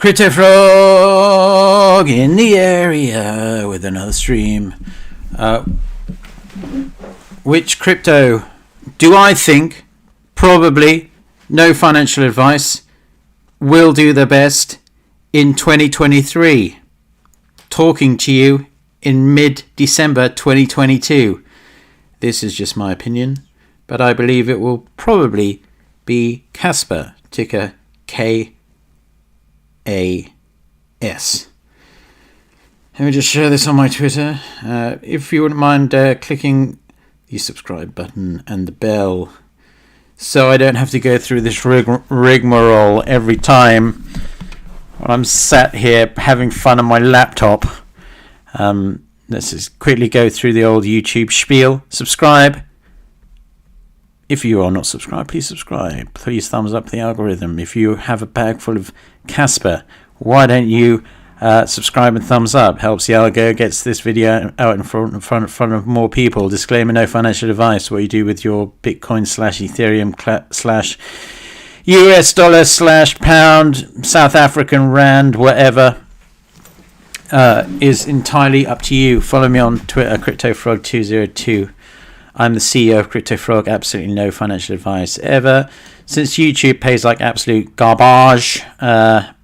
Crypto Frog in the area with another stream. Which crypto do I think, probably, no financial advice, will do the best in 2023? Talking to you in mid-December 2022. This is just my opinion, but I believe it will probably be Kaspa, ticker KAS. Let me just share this on my Twitter. If you wouldn't mind clicking the subscribe button and the bell, so I don't have to go through this rigmarole every time when I'm sat here having fun on my laptop. Let's just quickly go through the old YouTube spiel. Subscribe. If you are not subscribed, please subscribe. Please thumbs up the algorithm. If you have a bag full of Kaspa, why don't you subscribe and thumbs up? Helps the algo, gets this video out in front of more people. Disclaimer, no financial advice. What you do with your Bitcoin / Ethereum / US dollar / pound, South African rand, whatever, is entirely up to you. Follow me on Twitter, CryptoFrog202. I'm the CEO of Crypto Frog. Absolutely no financial advice ever. Since YouTube pays like absolute garbage,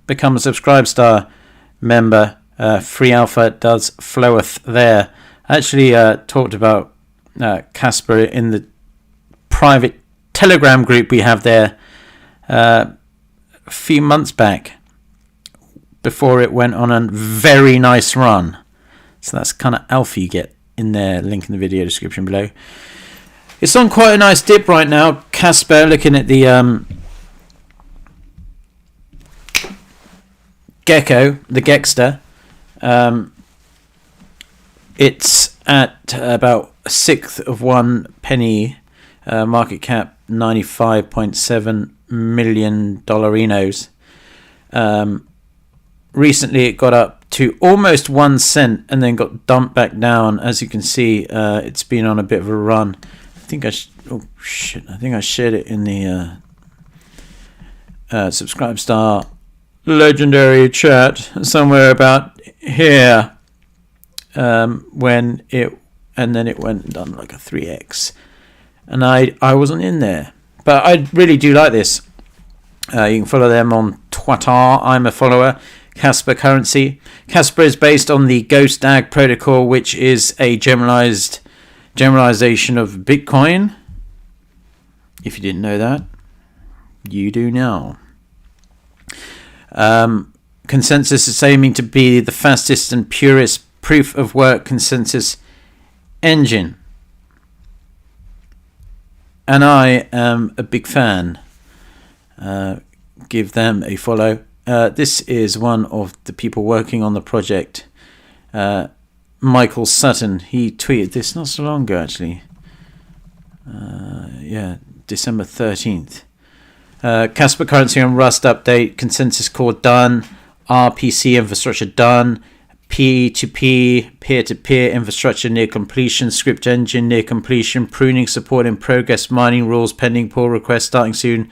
become a Subscribe Star member. Free alpha does floweth there. I actually talked about Kaspa in the private Telegram group we have there a few months back, before it went on a very nice run. So that's kind of alpha you get in there. Link in the video description below. It's on quite a nice dip right now. Kaspa, looking at the Gecko, the Gexter. It's at about a sixth of 1 penny. Market cap $95.7 million Enos. Recently it got up to almost 1 cent and then got dumped back down. As you can see, it's been on a bit of a run. I think I shared it in the Subscribe Star legendary chat somewhere about here, when it went and done like a 3x, and I wasn't in there, but I really do like this. You can follow them on Twitter. I'm a follower. Kaspa currency. Kaspa is based on the GHOSTDAG protocol, which is a generalization of Bitcoin. If you didn't know that, you do now. Consensus is aiming to be the fastest and purest proof of work consensus engine, and I am a big fan. Give them a follow. This is one of the people working on the project, Michael Sutton. He tweeted this not so long ago, actually. December 13th. Kaspa currency on Rust update. Consensus core done. RPC infrastructure done. P2P, peer-to-peer infrastructure near completion. Script engine near completion. Pruning support in progress. Mining rules pending. Pull request starting soon.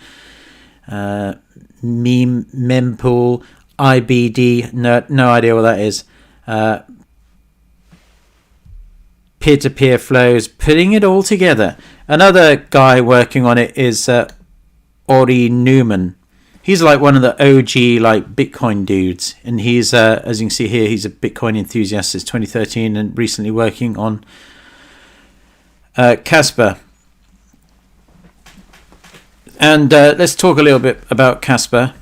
Mempool, IBD, no idea what that is. Peer-to-peer flows, putting it all together. Another guy working on it is Ori Newman. He's like one of the OG like Bitcoin dudes, and he's as you can see here, he's a Bitcoin enthusiast since 2013 and recently working on Kaspa. And let's talk a little bit about Kaspa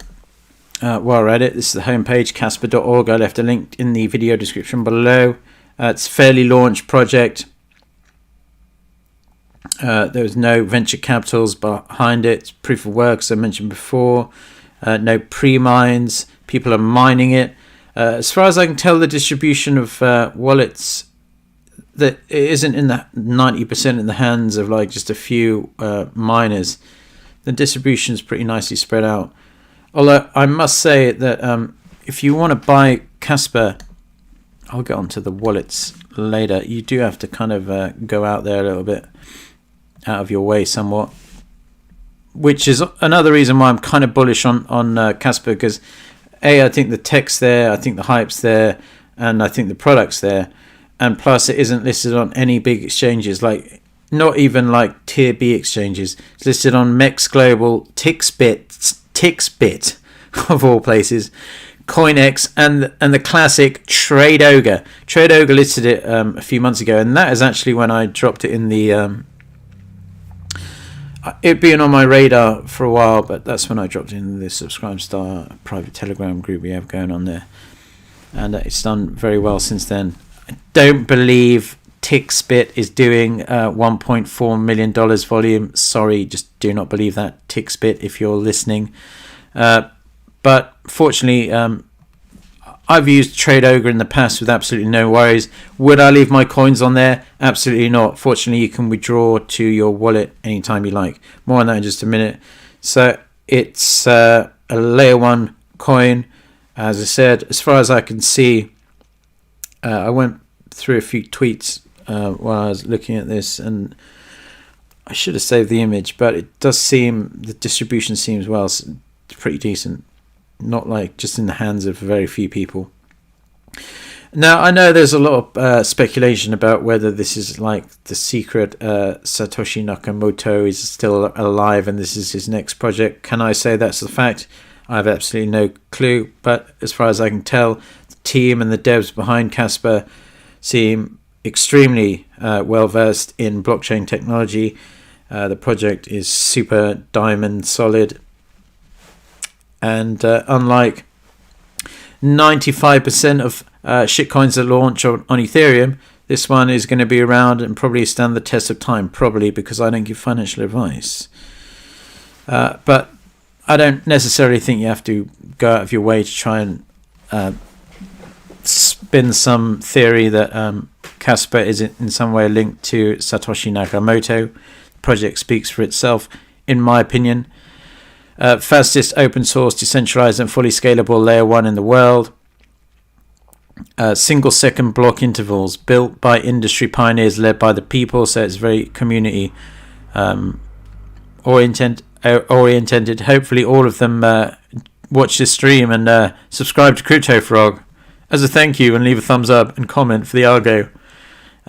while we're at it. This is the homepage, kaspa.org. I left a link in the video description below. It's a fairly launched project. There was no venture capitals behind it. It's proof of work, as I mentioned before. No pre-mines. People are mining it. As far as I can tell, the distribution of wallets, that it isn't in the 90% in the hands of like just a few miners. The distribution is pretty nicely spread out. Although I must say that if you want to buy Kaspa, I'll get onto the wallets later. You do have to kind of go out there a little bit, out of your way somewhat. which is another reason why I'm kind of bullish on Kaspa, because I think the tech's there, I think the hype's there, and I think the product's there. And plus, it isn't listed on any big exchanges, like not even like tier B exchanges. It's listed on MEX Global, Tixbit of all places, CoinEx, and the classic Trade Ogre. Trade Ogre listed it a few months ago, and that is actually when I dropped it in the. It being on my radar for a while, but that's when I dropped in the Subscribe Star private Telegram group we have going on there, and it's done very well since then. I don't believe Tixbit is doing $1.4 million volume. Sorry, just do not believe that, Tixbit, if you're listening. But fortunately, I've used Trade Ogre in the past with absolutely no worries. Would I leave my coins on there? Absolutely not. Fortunately, you can withdraw to your wallet anytime you like. More on that in just a minute. So it's a layer 1 coin. As I said, as far as I can see, I went through a few tweets while I was looking at this, and I should have saved the image, but it does seem, the distribution seems pretty decent. Not like just in the hands of very few people. Now, I know there's a lot of speculation about whether this is like the secret Satoshi Nakamoto is still alive and this is his next project. Can I say that's the fact? I have absolutely no clue, but as far as I can tell, the team and the devs behind Kaspa seem extremely well versed in blockchain technology. The project is super diamond solid. And unlike 95% of shitcoins that launch on Ethereum, this one is going to be around and probably stand the test of time, probably because I don't give financial advice. But I don't necessarily think you have to go out of your way to try and spin some theory that Kaspa is in some way linked to Satoshi Nakamoto. The project speaks for itself, in my opinion. Fastest open source, decentralized and fully scalable layer 1 in the world. Single second block intervals built by industry pioneers led by the people, so it's very community oriented. Hopefully all of them watch this stream and subscribe to Crypto Frog as a thank you, and leave a thumbs up and comment for the algo.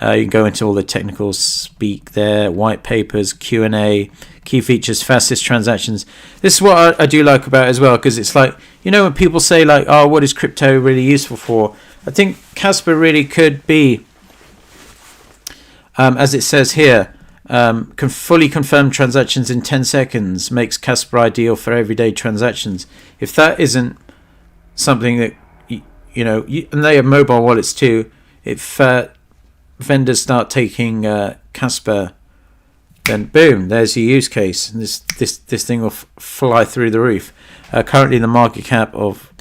You can go into all the technical speak there, white papers, Q&A, key features, fastest transactions. This is what I do like about it as well, because it's like, you know, when people say like, oh, what is crypto really useful for? I think Kaspa really could be, as it says here, can fully confirm transactions in 10 seconds, makes Kaspa ideal for everyday transactions. If that isn't something that, you know, and they have mobile wallets too, if vendors start taking Kaspa, then boom, there's your use case, and this thing will fly through the roof. Currently, the market cap of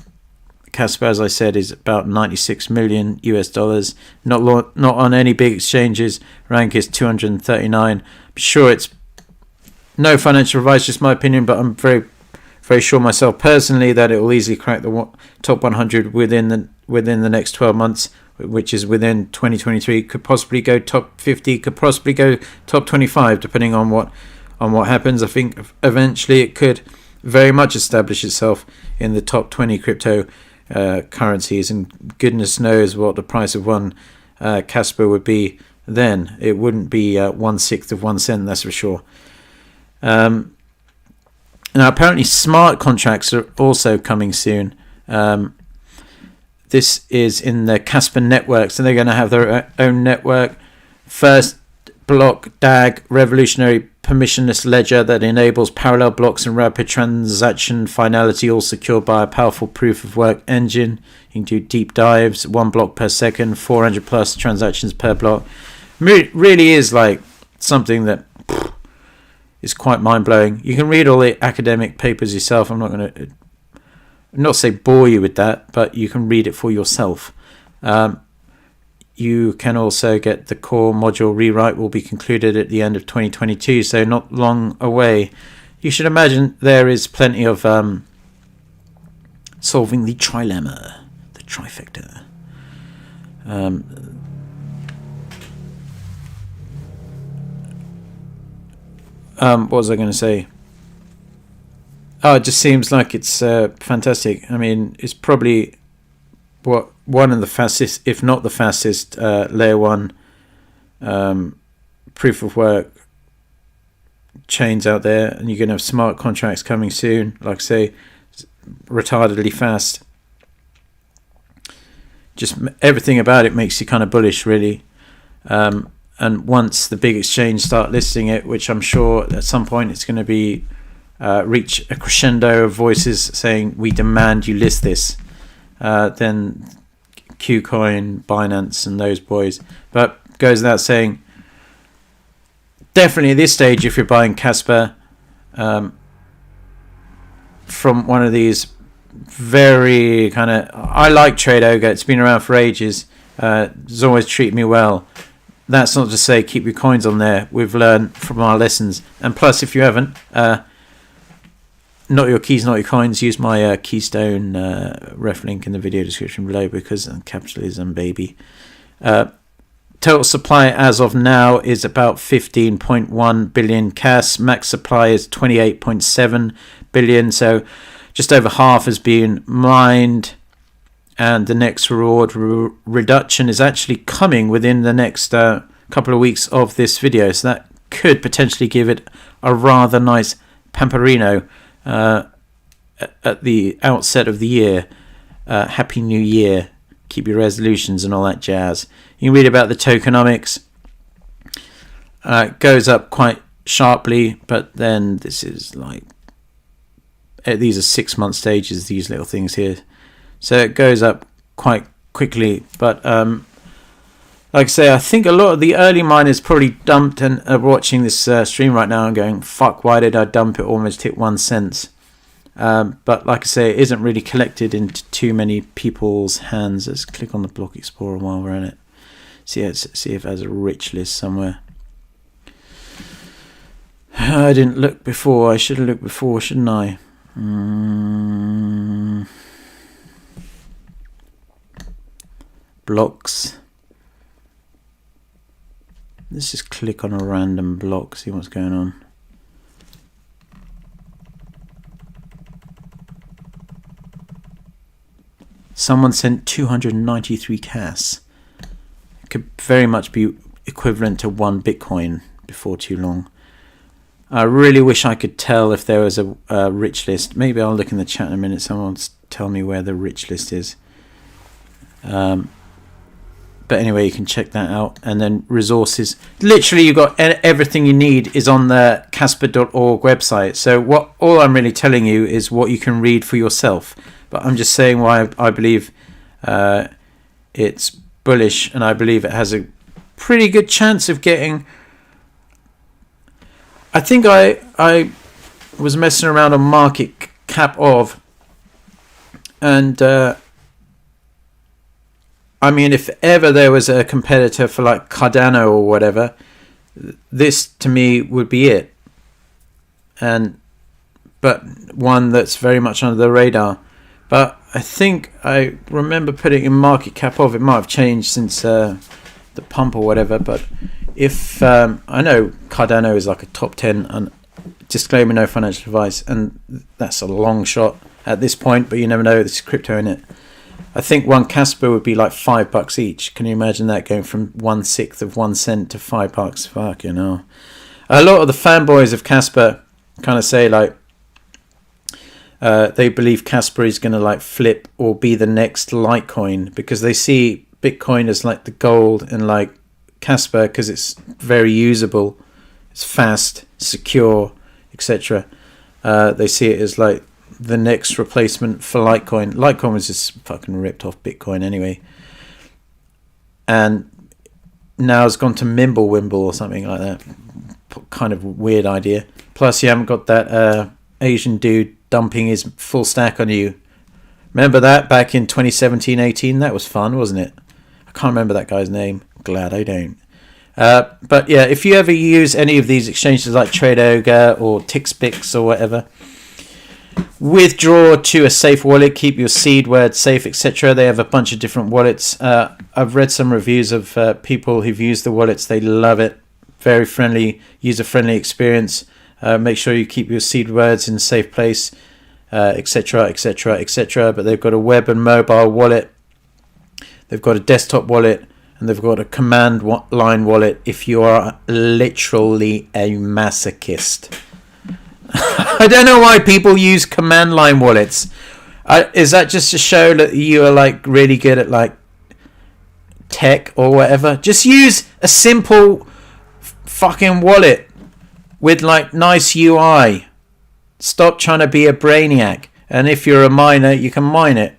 Kaspa, as I said, is about $96 million US. Not on any big exchanges. Rank is 239. I'm sure it's no financial advice, just my opinion, but I'm very, very sure myself personally that it will easily crack the top 100 within the next 12 months. Which is within 2023, could possibly go top 50, could possibly go top 25, depending on what happens. I think eventually it could very much establish itself in the top 20 crypto currencies, and goodness knows what the price of one Kaspa would be then. It wouldn't be 1/6 of 1 cent, that's for sure. Now apparently smart contracts are also coming soon. This is in the Kaspa network, so they're going to have their own network. First block DAG, revolutionary permissionless ledger that enables parallel blocks and rapid transaction finality, all secured by a powerful proof of work engine. You can do deep dives, 1 block per second, 400 plus transactions per block. Really is like something that is quite mind blowing. You can read all the academic papers yourself. I'm not going to not say bore you with that, but you can read it for yourself. You can also get the core module rewrite will be concluded at the end of 2022, so not long away. You should imagine there is plenty of solving the trilemma, the trifecta. What was I going to say? Oh, it just seems like it's fantastic. I mean, it's probably one of the fastest, if not the fastest, layer 1 proof of work chains out there, and you're going to have smart contracts coming soon. Like I say, retardedly fast. Just everything about it makes you kind of bullish, really. And once the big exchange start listing it, which I'm sure at some point it's going to be reach a crescendo of voices saying we demand you list this, then KuCoin, Binance and those boys. But goes without saying, definitely at this stage, if you're buying Kaspa from one of these very kind of, I like Trade Ogre, it's been around for ages, it's always treated me well. That's not to say keep your coins on there. We've learned from our lessons. And plus, if you haven't, not your keys, not your coins, use my Keystone ref link in the video description below, because capitalism, baby. Total supply as of now is about 15.1 billion KAS. Max supply is 28.7 billion. So just over half has been mined. And the next reward reduction is actually coming within the next couple of weeks of this video. So that could potentially give it a rather nice pamperino at the outset of the year. Happy New Year. Keep your resolutions and all that jazz. You can read about the tokenomics. It goes up quite sharply, but then this is like, these are 6-month stages, these little things here. So it goes up quite quickly, but like I say, I think a lot of the early miners probably dumped and are watching this stream right now and going, fuck, why did I dump it? Almost hit 1 cent. But like I say, it isn't really collected into too many people's hands. Let's click on the block explorer while we're at it. See if it has a rich list somewhere. I didn't look before. I should have looked before, shouldn't I? Blocks. Let's just click on a random block, see what's going on. Someone sent 293 KAS. It could very much be equivalent to 1 Bitcoin before too long. I really wish I could tell if there was a rich list. Maybe I'll look in the chat in a minute. Someone will tell me where the rich list is. But anyway, you can check that out. And then resources. Literally, you've got everything you need is on the Kaspa.org website. So all I'm really telling you is what you can read for yourself. But I'm just saying why I believe it's bullish, and I believe it has a pretty good chance of getting. I think I was messing around on market cap of, and I mean, if ever there was a competitor for like Cardano or whatever, this to me would be it. But one that's very much under the radar. But I think I remember putting in market cap of, it might have changed since the pump or whatever. But if I know Cardano is like a top 10, and disclaimer, no financial advice, and that's a long shot at this point, but you never know, there's crypto in it. I think one Kaspa would be like $5 each. Can you imagine that, going from 1/6 of 1 cent to $5? Fuck, you know. A lot of the fanboys of Kaspa kind of say like they believe Kaspa is going to like flip or be the next Litecoin, because they see Bitcoin as like the gold, and like Kaspa, because it's very usable, it's fast, secure, etc. They see it as like the next replacement for Litecoin. Litecoin was just fucking ripped off Bitcoin anyway, and now it's gone to Mimblewimble or something like that. Kind of weird idea. Plus you haven't got that Asian dude dumping his full stack on you. Remember that back in 2017-18? That was fun, wasn't it? I can't remember that guy's name. Glad I don't. But yeah, if you ever use any of these exchanges like Trade Ogre or TixPix or whatever, withdraw to a safe wallet, keep your seed word safe, etc. They have a bunch of different wallets. I've read some reviews of people who've used the wallets. They love it. Very friendly, user-friendly experience. Make sure you keep your seed words in a safe place. etc., etc., etc. But they've got a web and mobile wallet. They've got a desktop wallet, and they've got a command line wallet if you are literally a masochist. I don't know why people use command line wallets. Is that just to show that you are like really good at like tech or whatever? Just use a simple fucking wallet with like nice UI. Stop trying to be a brainiac. And if you're a miner, you can mine it.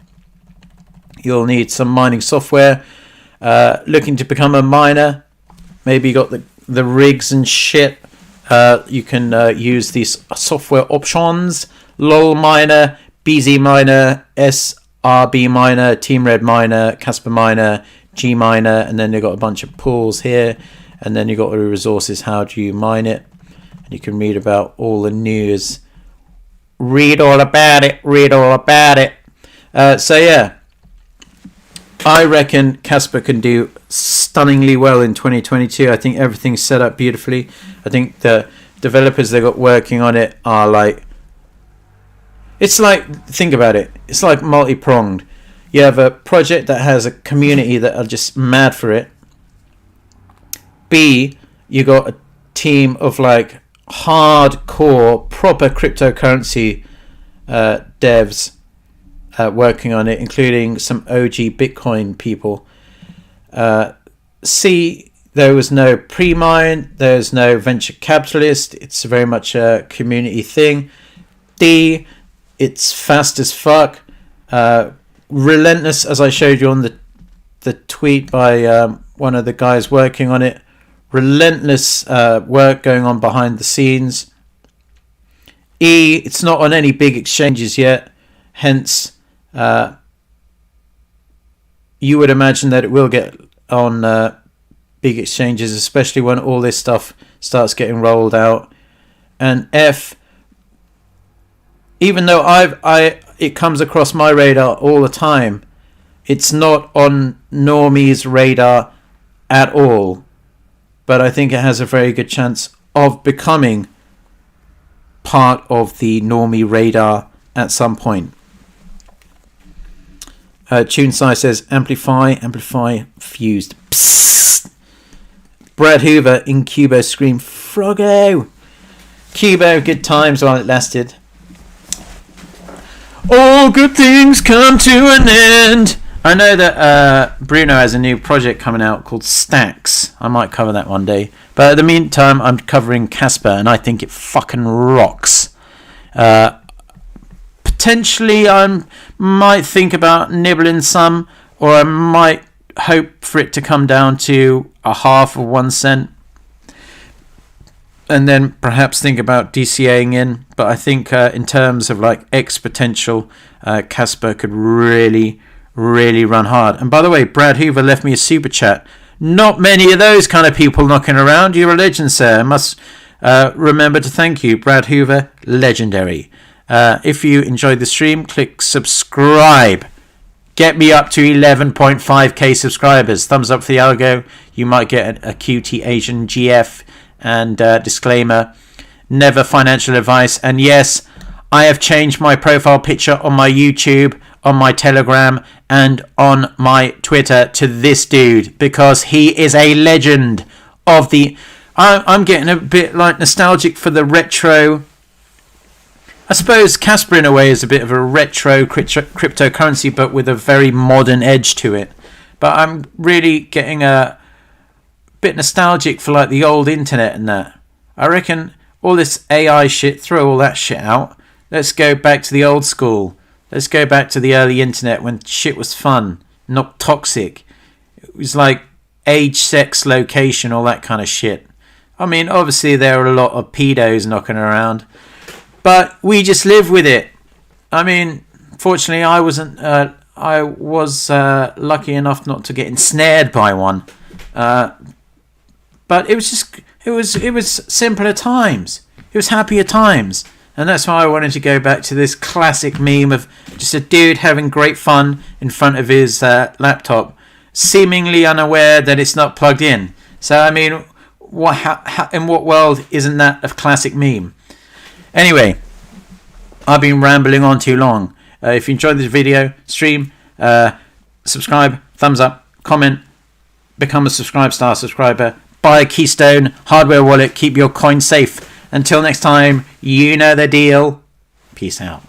You'll need some mining software. Looking to become a miner, maybe you got the rigs and shit. You can use these software options: LOL Miner, BZ Miner, SRB Miner, Team Red Miner, Kaspa Miner, G Miner, and then they've got a bunch of pools here, and then you've got the resources. How do you mine it? And you can read about all the news. Read all about it. Read all about it. So yeah, I reckon Kaspa can do stunningly well in 2022. I think everything's set up beautifully. I think the developers they got working on it are like, it's like, think about it, it's like multi-pronged. You have a project that has a community that are just mad for it. B, you got a team of like hardcore proper cryptocurrency devs working on it, including some OG Bitcoin people. C, there was no pre-mine, there's no venture capitalist, it's very much a community thing. D, it's fast as fuck, relentless, as I showed you on the tweet by one of the guys working on it. Relentless work going on behind the scenes. E, it's not on any big exchanges yet, hence you would imagine that it will get on big exchanges, especially when all this stuff starts getting rolled out. And F, even though it comes across my radar all the time, it's not on normies' radar at all. But I think it has a very good chance of becoming part of the normie radar at some point. TuneSci says, amplify, fused. Psst. Brad Hoover in Cubo scream, Froggo. Cubo, good times while it lasted. All good things come to an end. I know that Bruno has a new project coming out called Stacks. I might cover that one day. But in the meantime, I'm covering Kaspa, and I think it fucking rocks. Potentially, I might think about nibbling some, or I might hope for it to come down to a half of 1 cent. And then perhaps think about DCAing in. But I think in terms of like X potential, Kaspa could really run hard. And by the way, Brad Hoover left me a super chat. Not many of those kind of people knocking around. You're a legend, sir. I must remember to thank you, Brad Hoover. Legendary. If you enjoyed the stream, click subscribe. Get me up to 11.5k subscribers. Thumbs up for the algo. You might get a cutie Asian GF. And disclaimer, never financial advice. And yes, I have changed my profile picture on my YouTube, on my Telegram, and on my Twitter to this dude, because he is a legend of the... I'm getting a bit like nostalgic for the retro... I suppose Kaspa in a way is a bit of a retro cryptocurrency, but with a very modern edge to it. But I'm really getting a bit nostalgic for like the old internet and that. I reckon all this AI shit, throw all that shit out. Let's go back to the old school. Let's go back to the early internet when shit was fun, not toxic. It was like age, sex, location, all that kind of shit. I mean, obviously there are a lot of pedos knocking around, but we just live with it. I mean, fortunately, I wasn't. I was lucky enough not to get ensnared by one. But it was just, it was simpler times. It was happier times. And that's why I wanted to go back to this classic meme of just a dude having great fun in front of his laptop, seemingly unaware that it's not plugged in. So, I mean, in what world isn't that a classic meme? Anyway, I've been rambling on too long. If you enjoyed this video, stream, subscribe, thumbs up, comment, become a subscriber, buy a Keystone hardware wallet, keep your coin safe. Until next time, you know the deal. Peace out.